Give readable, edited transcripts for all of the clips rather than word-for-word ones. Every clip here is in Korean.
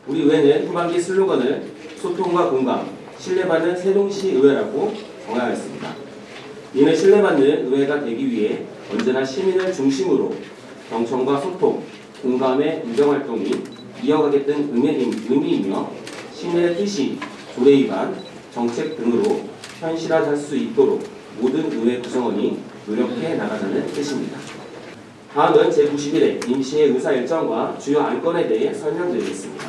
우리 의회는 후반기 슬로건을 소통과 공감, 신뢰받는 세종시 의회라고 정하였습니다. 이는 신뢰받는 의회가 되기 위해 언제나 시민을 중심으로 경청과 소통, 공감의 의정활동이 이어가겠다는 의미이며 시민의 뜻이 조례 위반, 정책 등으로 현실화할 수 있도록 모든 의회 구성원이 노력해 나가자는 뜻입니다. 다음은 제91회 임시의 의사 일정과 주요 안건에 대해 설명드리겠습니다.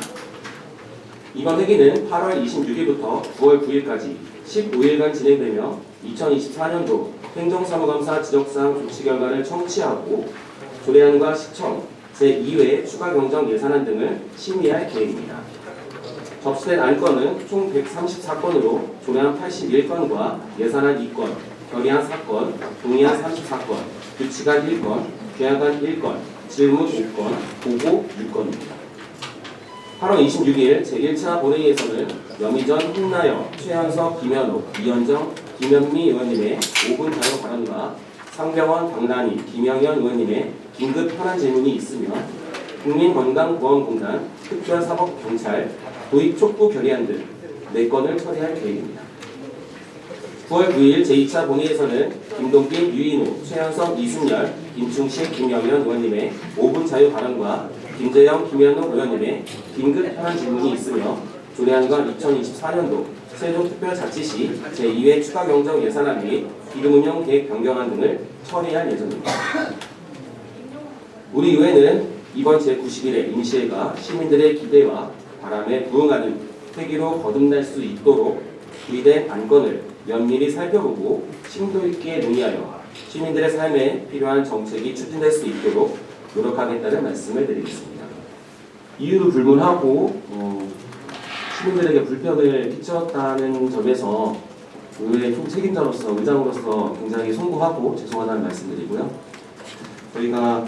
이번 회기는 8월 26일부터 9월 9일까지 15일간 진행되며 2024년도 행정사무감사 지적사항 조치 결과를 청취하고 조례안과 시청, 제2회 추가 경정 예산안 등을 심의할 계획입니다. 접수된 안건은 총 134건으로 조례안 81건과 예산안 2건, 결의안 4건, 동의안 34건, 규칙안 1건, 계약안 1건, 질문 5건, 보고 6건입니다. 8월 26일 제1차 본회의에서는 염희전, 홍나영, 최현석, 김현옥, 이현정, 김현미 의원님의 5분 자유 발언과 상병원, 박란희, 김영현 의원님의 긴급 현안 질문이 있으며 국민건강보험공단, 특별사법경찰, 도입 촉구 결의안 등 4건을 처리할 계획입니다. 9월 9일 제2차 본회의에서는 김동빈, 유인호, 최현석, 이순열, 김충식, 김영현 의원님의 5분 자유 발언과 김재영, 김현옥 의원님의 긴급 현안 질문이 있으며 조례안과 2024년도 세종특별자치시 제2회 추가경정 예산안 및 기금운용 계획 변경안 등을 처리할 예정입니다. 우리 의회는 이번 제91회 임시회가 시민들의 기대와 바람에 부응하는 회기로 거듭날 수 있도록 기대된 안건을 면밀히 살펴보고 심도 있게 논의하여 시민들의 삶에 필요한 정책이 추진될 수 있도록 노력하겠다는 말씀을 드리겠습니다. 이유를 불문하고 시민들에게 불편을 끼쳤다는 점에서 의회 총책임자로서 의장으로서 굉장히 송구하고 죄송하다는 말씀드리고요. 저희가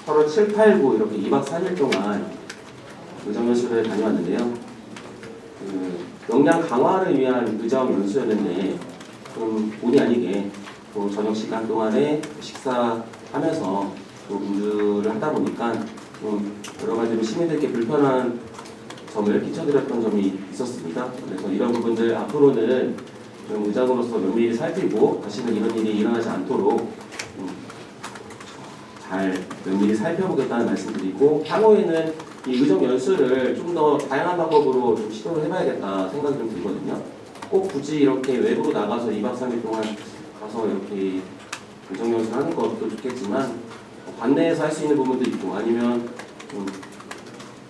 8월 7, 8, 9 이렇게 2박 3일 동안 의정연수를 다녀왔는데요. 역량 강화를 위한 의정연수였는데 좀 본의 아니게 또 저녁 시간 동안에 식사하면서 또 음주를 하다 보니까 좀 여러 가지로 시민들께 불편한 점을 끼쳐드렸던 점이 있었습니다. 그래서 이런 부분들 앞으로는 좀 의장으로서 면밀히 살피고 다시는 이런 일이 일어나지 않도록 잘 면밀히 살펴보겠다는 말씀드리고 향후에는 이 의정 연수를 좀 더 다양한 방법으로 좀 시도를 해봐야겠다 생각이 좀 들거든요. 꼭 굳이 이렇게 외부로 나가서 2박 3일 동안 가서 이렇게 의정 연수를 하는 것도 좋겠지만 관내에서 할 수 있는 부분도 있고 아니면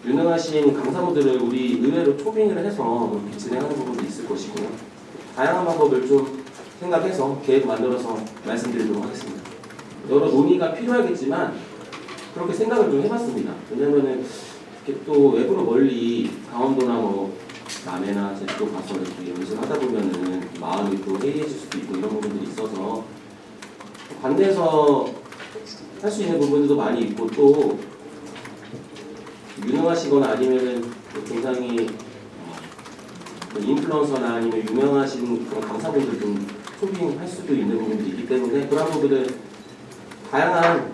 유능하신 강사분들을 우리 의회로 초빙을 해서 진행하는 부분도 있을 것이고요. 다양한 방법을 좀 생각해서 계획 만들어서 말씀드리도록 하겠습니다. 여러 논의가 필요하겠지만 그렇게 생각을 좀 해봤습니다. 왜냐면은 이렇게 또 외부로 멀리 강원도나 뭐 남해나 제주도 가서 이렇게 연습을 하다 보면은 마음이 또 해이해질 수도 있고 이런 부분들이 있어서 관내에서 할 수 있는 부분들도 많이 있고 또 유능하시거나 아니면은 굉장히 인플루언서나 아니면 유명하신 그런 강사분들 좀 초빙할 수도 있는 부분들이 있기 때문에 그런 부분들 다양한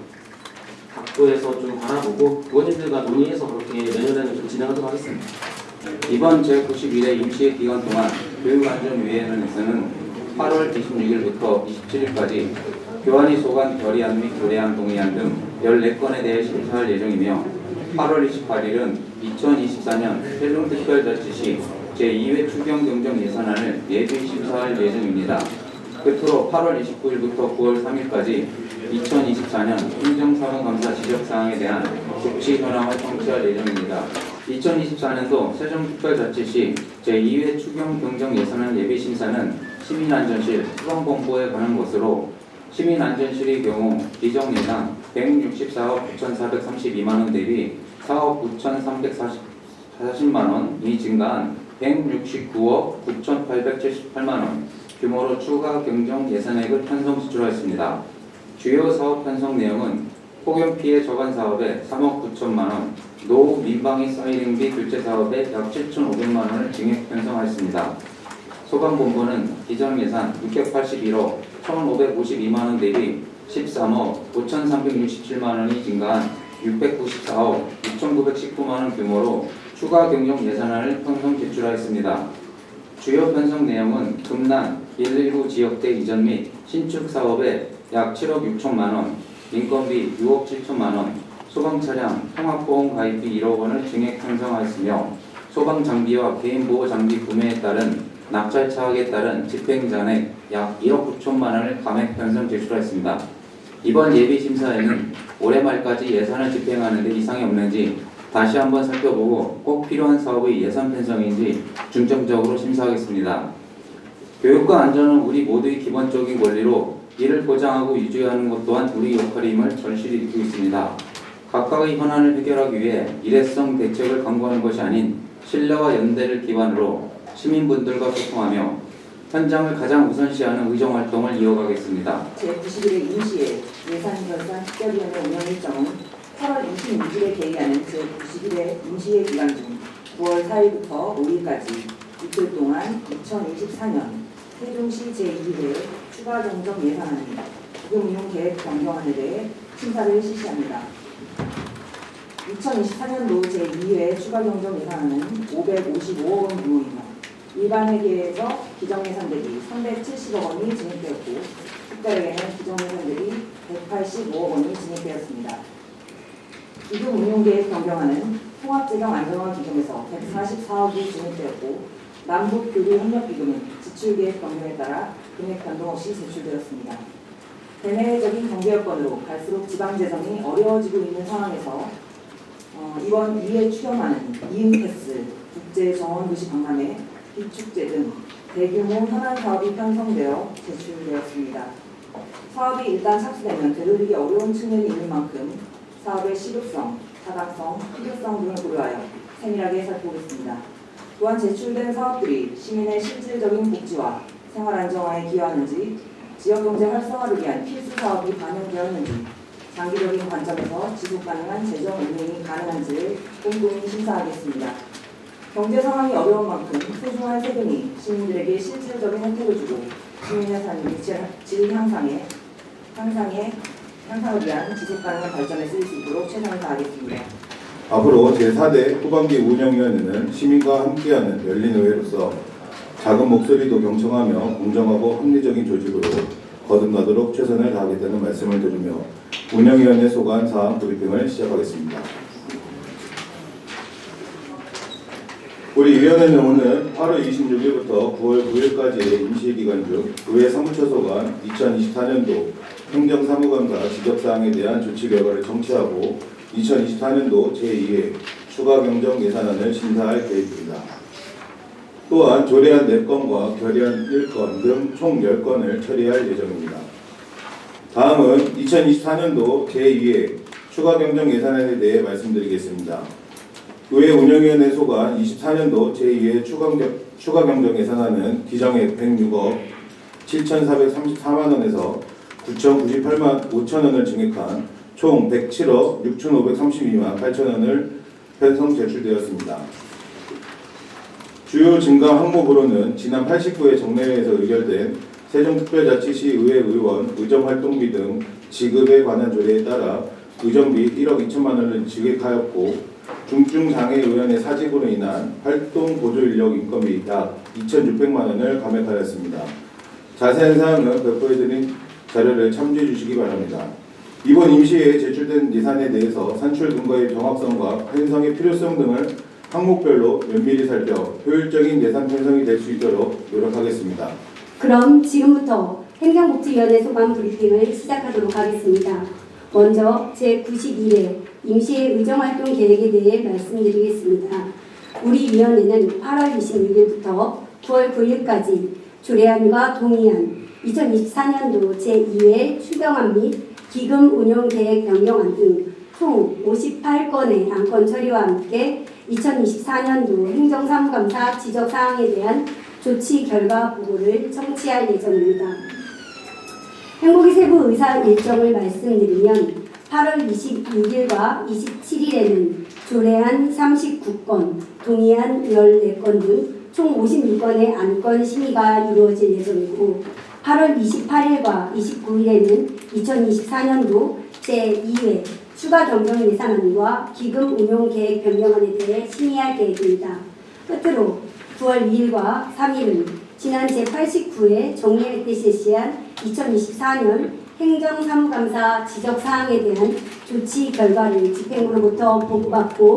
각도에서 좀 바라보고 의원님들과 논의해서 그렇게 내년에는 좀 진행하도록 하겠습니다. 이번 제91회 임시회 기간 동안 교육안전위원회에서는 8월 26일부터 27일까지 교안위 소관 결의안 및 조례안 동의안 등 14건에 대해 심사할 예정이며 8월 28일은 2024년 세종특별자치시 제2회 추경경정 예산안을 예비 심사할 예정입니다. 끝으로 8월 29일부터 9월 3일까지 2024년 행정사무감사 지적사항에 대한 조치 현황을 청취할 예정입니다. 2024년도 세종특별자치시 제2회 추경경정 예산안 예비심사는 시민안전실 후방본부에 관한 것으로 시민안전실의 경우 기정예산 164억 9,432만원 대비 4억 9,340만원이 증가한 169억 9,878만원 규모로 추가 경정 예산액을 편성 지출하였습니다. 주요 사업 편성 내용은 폭염 피해 저감 사업에 3억 9천만원, 노후 민방위 사이링비 교체 사업에 약 7,500만원을 증액 편성하였습니다. 소방본부는 기정예산 681억 1,552만원 대비 13억 5,367만원이 증가한 694억 6,919만 원 규모로 추가 경정 예산안을 편성 제출하였습니다. 주요 편성 내용은 금난 119 지역대 이전 및 신축 사업에 약 7억 6천만 원, 인건비 6억 7천만 원, 소방 차량 통합보험 가입비 1억 원을 증액 편성하였으며 소방 장비와 개인 보호 장비 구매에 따른 낙찰 차익에 따른 집행 잔액 약 1억 9천만 원을 감액 편성 제출하였습니다. 이번 예비 심사에는 올해 말까지 예산을 집행하는 데 이상이 없는지 다시 한번 살펴보고 꼭 필요한 사업의 예산 편성인지 중점적으로 심사하겠습니다. 교육과 안전은 우리 모두의 기본적인 권리로 이를 보장하고 유지하는 것 또한 우리 역할임을 절실히 느끼고 있습니다. 각각의 현안을 해결하기 위해 일회성 대책을 강구하는 것이 아닌 신뢰와 연대를 기반으로 시민분들과 소통하며 현장을 가장 우선시하는 의정활동을 이어가겠습니다. 제91회 임시회 예산결산 특별위원회 운영 일정은 8월 26일에 개의하는 제91회 임시회 기간 중 9월 4일부터 5일까지 이틀 동안 2024년 세종시 제2회 추가 경정 예산안 기금운용 계획 변경안에 대해 심사를 실시합니다. 2024년도 제2회 추가 경정 예산안은 555억 원 규모이며 일반 회계에서 기정예산 대비 370억 원이 증액되었고 특별회계는 기정예산 대비 185억 원이 증액되었습니다. 기금 운용계획 변경안은 통합재정 안정화 기금에서 144억이 증액되었고 남북교류협력기금은 지출계획 변경에 따라 금액 변동 없이 제출되었습니다. 대내적인 경제 여건으로 갈수록 지방재정이 어려워지고 있는 상황에서 이번 2회 추경안은 이응패스, 국제정원도시 박람회, 비축제 등 대규모 현안 사업이 편성되어 제출되었습니다. 사업이 일단 착수되면 되돌리기 어려운 측면이 있는 만큼 사업의 실효성, 타당성, 필요성 등을 고려하여 세밀하게 살펴보겠습니다. 또한 제출된 사업들이 시민의 실질적인 복지와 생활 안정화에 기여하는지, 지역경제 활성화를 위한 필수 사업이 반영되었는지, 장기적인 관점에서 지속 가능한 재정 운행이 가능한지를 꼼꼼히 심사하겠습니다. 경제 상황이 어려운 만큼 소중한 세금이 시민들에게 실질적인 혜택을 주고 시민의 삶의 질 향상을 위한 지속 가능한 발전에 쓰일 수 있도록 최선을 다하겠습니다. 앞으로 제4대 후반기 운영위원회는 시민과 함께하는 열린 의회로서 작은 목소리도 경청하며 공정하고 합리적인 조직으로 거듭나도록 최선을 다하겠다는 말씀을 드리며 운영위원회 소관 사항 브리핑을 시작하겠습니다. 우리 위원회는 오늘 8월 26일부터 9월 9일까지의 임시기간 중 의회 사무처 소관 2024년도 행정사무감사 지적사항에 대한 조치 결과를 청취하고 2024년도 제2회 추가 경정 예산안을 심사할 계획입니다. 또한 조례안 4건과 결의안 1건 등 총 10건을 처리할 예정입니다. 다음은 2024년도 제2회 추가 경정 예산안에 대해 말씀드리겠습니다. 의회 운영위원회 소관 24년도 제2회 추가 경정 예산안은 기정액 106억 7,434만원에서 9,098만 5천원을 증액한 총 107억 6,532만 8천원을 편성 제출되었습니다. 주요 증가 항목으로는 지난 89회 정례회에서 의결된 세종특별자치시 의회 의원 의정활동비 등 지급에 관한 조례에 따라 의정비 1억 2천만 원을 지급하였고 중증장애의원의 사직으로 인한 활동보조인력 인건비 약 2,600만 원을 감액하였습니다. 자세한 사항은 배포해드린 자료를 참조해 주시기 바랍니다. 이번 임시회에 제출된 예산에 대해서 산출 근거의 정확성과 편성의 필요성 등을 항목별로 면밀히 살펴 효율적인 예산 편성이 될 수 있도록 노력하겠습니다. 그럼 지금부터 행정복지위원회 소관 브리핑을 시작하도록 하겠습니다. 먼저 제91회 임시회 의정활동 계획에 대해 말씀드리겠습니다. 우리 위원회는 8월 26일부터 9월 9일까지 조례안과 동의안, 2024년도 제2회 추경안 및 기금 운용 계획 변경안 등 총 58건의 안건 처리와 함께 2024년도 행정사무감사 지적사항에 대한 조치 결과 보고를 청취할 예정입니다. 행복의 세부 의사 일정을 말씀드리면 8월 26일과 27일에는 조례안 39건, 동의안 14건 등 총 56건의 안건 심의가 이루어질 예정이고 8월 28일과 29일에는 2024년도 제2회 추가 경정 예산안과 기금 운용 계획 변경안에 대해 심의할 계획입니다. 끝으로 9월 2일과 3일은 지난 제89회 정례회 때 실시한 2024년 행정사무감사 지적사항에 대한 조치 결과를 집행부로부터 보고받고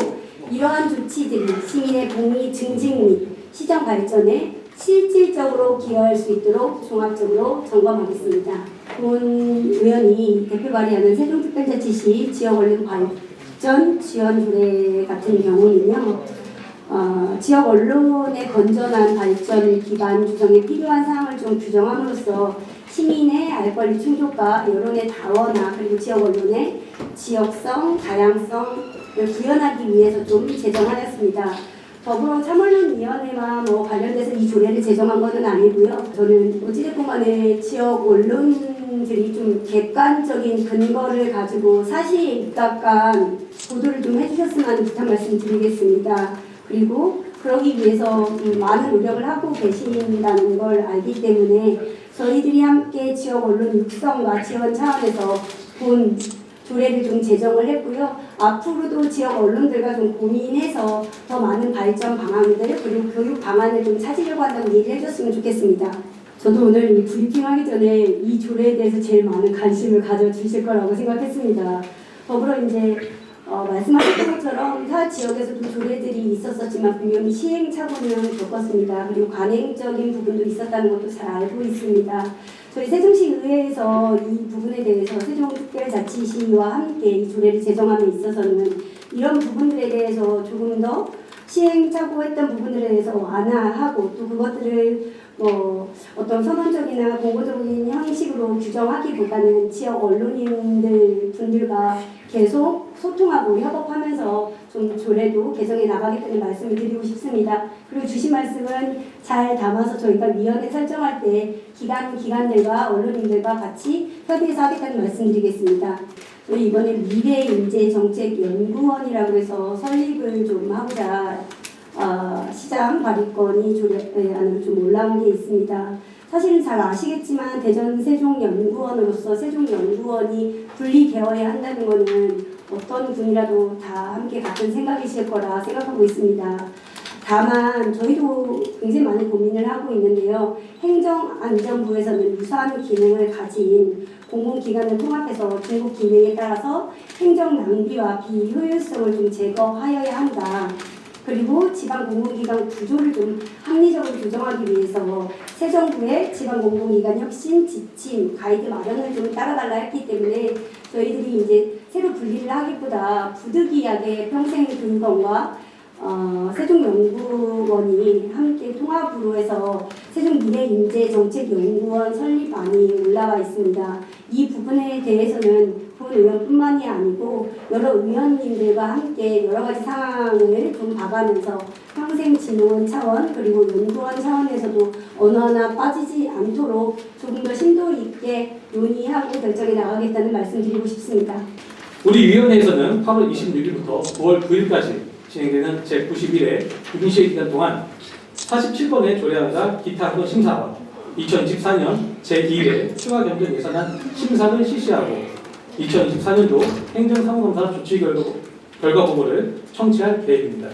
이러한 조치들이 시민의 복리 증진 및 시정 발전에 실질적으로 기여할 수 있도록 종합적으로 점검하겠습니다. 본 의원이 대표 발의하는 세종특별자치시 지역 언론 발전 지원 조례 같은 경우는요, 지역 언론의 건전한 발전 기반 조정에 필요한 사항을 좀 규정함으로써 시민의 알 권리 충족과 여론의 다원화 그리고 지역 언론의 지역성, 다양성을 구현하기 위해서 좀 제정하였습니다. 더불어 참언론위원회만 관련돼서 이 조례를 제정한 것은 아니고요. 저는 어찌됐건 간에 지역 언론들이 좀 객관적인 근거를 가지고 사실에 입각한 보도를 좀 해주셨으면 하는 부탁 말씀드리겠습니다. 그리고 그러기 위해서 많은 노력을 하고 계신다는 걸 알기 때문에 저희들이 함께 지역 언론 육성과 지원 차원에서 본 조례를 좀 제정을 했고요. 앞으로도 지역 언론들과 좀 고민해서 더 많은 발전 방안들 그리고 교육 방안을 좀 찾으려고 한다고 얘기를 해줬으면 좋겠습니다. 저도 오늘 이 브리핑하기 전에 이 조례에 대해서 제일 많은 관심을 가져주실 거라고 생각했습니다. 더불어 이제 말씀하셨던 것처럼 타 지역에서도 조례들이 있었었지만 분명히 시행착오는 겪었습니다. 그리고 관행적인 부분도 있었다는 것도 잘 알고 있습니다. 저희 세종시 의회에서 이 부분에 대해서 세종특별자치시와 함께 이 조례를 제정함에 있어서는 이런 부분들에 대해서 조금 더 시행착오했던 부분들에 대해서 완화하고 또 그것들을 어떤 선언적이나 공고적인 형식으로 규정하기보다는 지역 언론인들 분들과 계속 소통하고 협업하면서 좀 조례도 개정해 나가겠다는 말씀을 드리고 싶습니다. 그리고 주신 말씀은 잘 담아서 저희가 위원회 설정할 때 기관들과 언론인들과 같이 협의해서 하겠다는 말씀드리겠습니다. 저희 이번에 미래인재정책연구원이라고 해서 설립을 좀 하고자 시장 발의건이 조례안으로 좀 올라온 게 있습니다. 사실은 잘 아시겠지만 대전 세종연구원으로서 세종연구원이 분리되어야 한다는 것은 어떤 분이라도 다 함께 같은 생각이실 거라 생각하고 있습니다. 다만 저희도 굉장히 많은 고민을 하고 있는데요. 행정안전부에서는 유사한 기능을 가진 공공기관을 통합해서 중복 기능에 따라서 행정 낭비와 비효율성을 좀 제거하여야 한다. 그리고 지방 공공기관 구조를 좀 합리적으로 조정하기 위해서 새 정부의 지방 공공기관 혁신 지침 가이드 마련을 좀 따라달라 했기 때문에 저희들이 이제 새로 분리를 하기보다 부득이하게 평생교육원과 세종연구원이 함께 통합으로 해서 세종미래인재정책연구원 설립안이 올라와 있습니다. 이 부분에 대해서는 본 의원뿐만이 아니고 여러 의원님들과 함께 여러 가지 상황을 좀 봐가면서 평생진흥원 차원 그리고 연구원 차원에서도 어느 하나 빠지지 않도록 조금 더 심도 있게 논의하고 결정해 나가겠다는 말씀 드리고 싶습니다. 우리 위원회에서는 8월 26일부터 9월 9일까지 진행되는 제91회 임시회 기간 동안 47건의 조례안과 기타 한도 심사와 2024년 제2회 추가 경정 예산안 심사를 실시하고 2024년도 행정사무감사 조치 결과 보고를 청취할 계획입니다.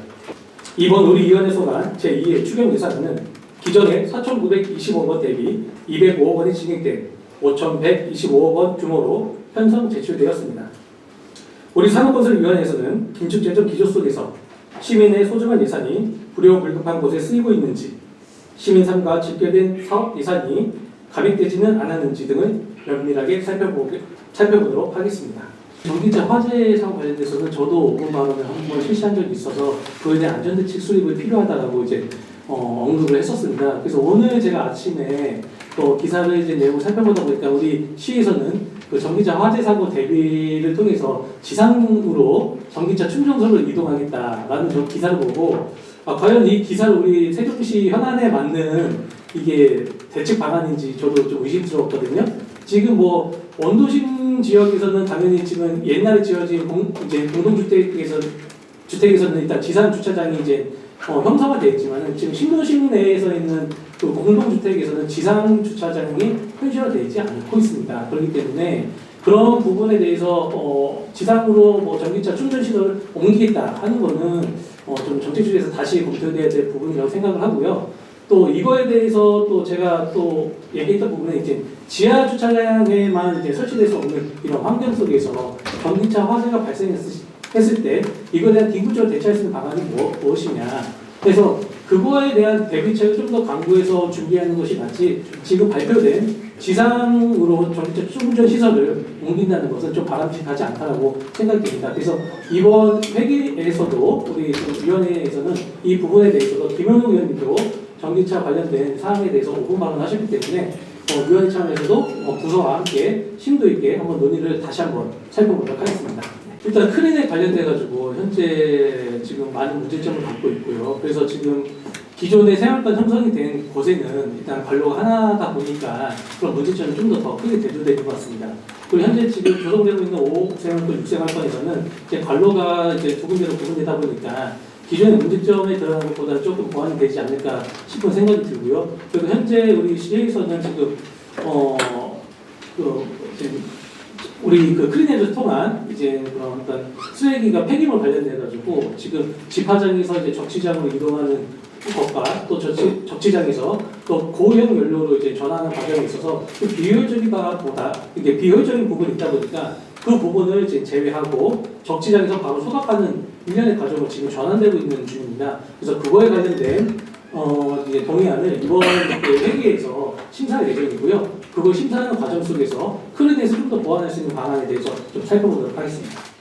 이번 우리 위원회 소관 제2회 추경 예산안은 기존의 4,925억 원 대비 205억 원이 증액된 5,125억 원 규모로 편성 제출되었습니다. 우리 산업건설위원회에서는 긴축재정 기조 속에서 시민의 소중한 예산이 불효불급한 곳에 쓰이고 있는지, 시민 삶과 직결된 사업 예산이 감액되지는 않았는지 등을 면밀하게 살펴보도록 하겠습니다. 전기차 화재 사고 관련돼서는 저도 5분만 원을 한번 실시한 적이 있어서 그에 대한 안전대책 수립이 필요하다라고 이제 언급을 했었습니다. 그래서 오늘 제가 아침에 또 기사를 이제 내용을 살펴보다 보니까 우리 시에서는 그 전기차 화재 사고 대비를 통해서 지상으로 전기차 충전소를 이동하겠다라는 저 기사를 보고 과연 이 기사를 우리 세종시 현안에 맞는 이게 대책 방안인지 저도 좀 의심스러웠거든요. 지금 뭐 원도심 지역에서는 당연히 지금 옛날에 지어진 이제 공동주택에서는 일단 지상 주차장이 이제 형성화되어 있지만은 지금 신도심 내에서 있는 그 공동주택에서는 지상 주차장이 현실화되지 않고 있습니다. 그렇기 때문에 그런 부분에 대해서 지상으로 뭐 전기차 충전 시설을 옮기겠다 하는 거는 좀 정책주에서 다시 검토돼야 될 부분이라고 생각을 하고요. 또 이거에 대해서 또 제가 또 얘기했던 부분은 이제 지하 주차장에만 이제 설치될 수 없는 이런 환경 속에서 전기차 화재가 발생했을 때 이거에 대한 기구적으로 대처할 수 있는 방안이 무엇이냐. 그래서 그거에 대한 대비책을 좀 더 강구해서 준비하는 것이 맞지 지금 발표된 지상으로 전기차 충전 시설을 옮긴다는 것은 좀 바람직하지 않다라고 생각이 됩니다. 그래서 이번 회기에서도 우리 위원회에서는 이 부분에 대해서도 김현우 의원님도 전기차 관련된 사항에 대해서 5분 발언하셨기 때문에 위원회 차원에서도 부서와 함께 심도 있게 한번 논의를 다시 한번 살펴보도록 하겠습니다. 일단 크린에 관련돼 가지고 현재 지금 많은 문제점을 갖고 있고요. 그래서 지금 기존의 생활권 형성이 된 곳에는 일단 관로가 하나다 보니까 그런 문제점이 좀 더 크게 대두되는 것 같습니다. 그리고 현재 지금 조성되고 있는 5생활권, 6생활권에서는 이제 관로가 이제 두 군데로 구분되다 보니까 기존의 문제점에 들어가는 것보다 조금 보완이 되지 않을까 싶은 생각이 들고요. 그리고 현재 우리 시에서는 지금 지금 우리 그 크린에서 통한 이제 그런 어떤 쓰레기가 폐기물 관련돼 가지고 지금 집화장에서 이제 적치장으로 이동하는 것과 또 적치장에서 또 고형 연료로 이제 전하는 과정에 있어서 그 비효율적이다보다 이게 비효율적인 부분이 있다 보니까 그 부분을 이제 제외하고 적치장에서 바로 소각하는 일련의 과정을 지금 전환되고 있는 중입니다. 그래서 그거에 관련된 이제 동의안을 이번 회기에서 심사할 예정이고요. 그걸 심사하는 과정 속에서 크린에서 좀 더 보완할 수 있는 방안에 대해서 좀 살펴보도록 하겠습니다.